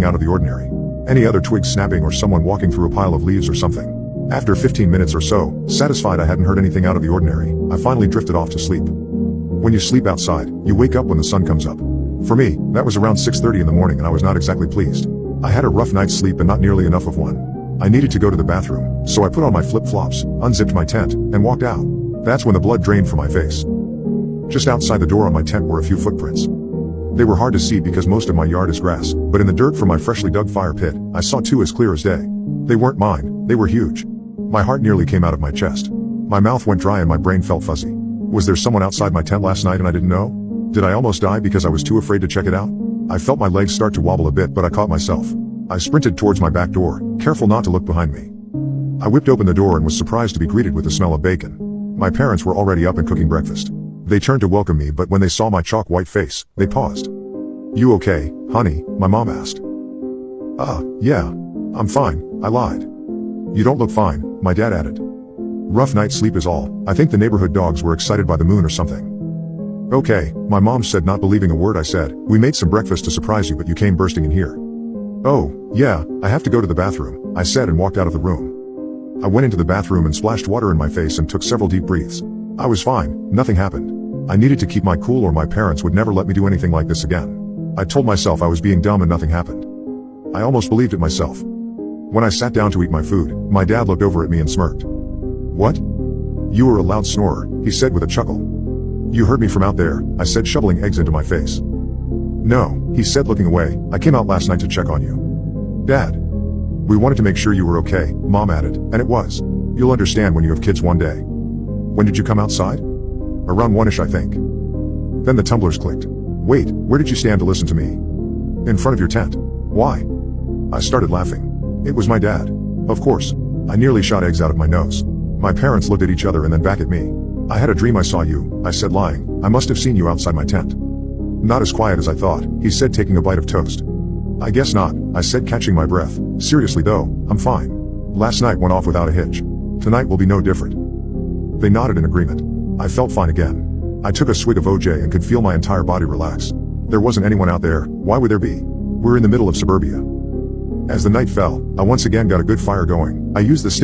nothing out of the ordinary. Any other twig snapping or someone walking through a pile of leaves or something. After 15 minutes or so, satisfied I hadn't heard anything out of the ordinary, I finally drifted off to sleep. When you sleep outside, you wake up when the sun comes up. For me, that was around 6:30 in the morning and I was not exactly pleased. I had a rough night's sleep and not nearly enough of one. I needed to go to the bathroom, so I put on my flip-flops, unzipped my tent, and walked out. That's when the blood drained from my face. Just outside the door on my tent were a few footprints. They were hard to see because most of my yard is grass, but in the dirt from my freshly dug fire pit, I saw two as clear as day. They weren't mine, they were huge. My heart nearly came out of my chest. My mouth went dry and my brain felt fuzzy. Was there someone outside my tent last night and I didn't know? Did I almost die because I was too afraid to check it out? I felt my legs start to wobble a bit, but I caught myself. I sprinted towards my back door, careful not to look behind me. I whipped open the door and was surprised to be greeted with the smell of bacon. My parents were already up and cooking breakfast. They turned to welcome me, but when they saw my chalk white face, they paused. "You okay, honey?" my mom asked. Yeah. I'm fine," I lied. "You don't look fine," my dad added. "Rough night's sleep is all. I think the neighborhood dogs were excited by the moon or something." "Okay," my mom said, not believing a word I said. "We made some breakfast to surprise you, but you came bursting in here." "Oh, yeah, I have to go to the bathroom," I said and walked out of the room. I went into the bathroom and splashed water in my face and took several deep breaths. I was fine, nothing happened. I needed to keep my cool or my parents would never let me do anything like this again. I told myself I was being dumb and nothing happened. I almost believed it myself. When I sat down to eat my food, my dad looked over at me and smirked. "What? You were a loud snorer," he said with a chuckle. "You heard me from out there," I said, shoveling eggs into my face. "No," he said, looking away. "I came out last night to check on you." "Dad. We wanted to make sure you were okay," Mom added, and it was. "You'll understand when you have kids one day." "When did you come outside?" "Around 1-ish, I think." Then the tumblers clicked. "Wait, where did you stand to listen to me?" "In front of your tent." "Why?" I started laughing. It was my dad. Of course. I nearly shot eggs out of my nose. My parents looked at each other and then back at me. "I had a dream I saw you," I said, lying. "I must have seen you outside my tent." "Not as quiet as I thought," he said, taking a bite of toast. "I guess not," I said, catching my breath. "Seriously though, I'm fine. Last night went off without a hitch. Tonight will be no different." They nodded in agreement. I felt fine again. I took a swig of OJ and could feel my entire body relax. There wasn't anyone out there. Why would there be? We're in the middle of suburbia. As the night fell, I once again got a good fire going. I used the stick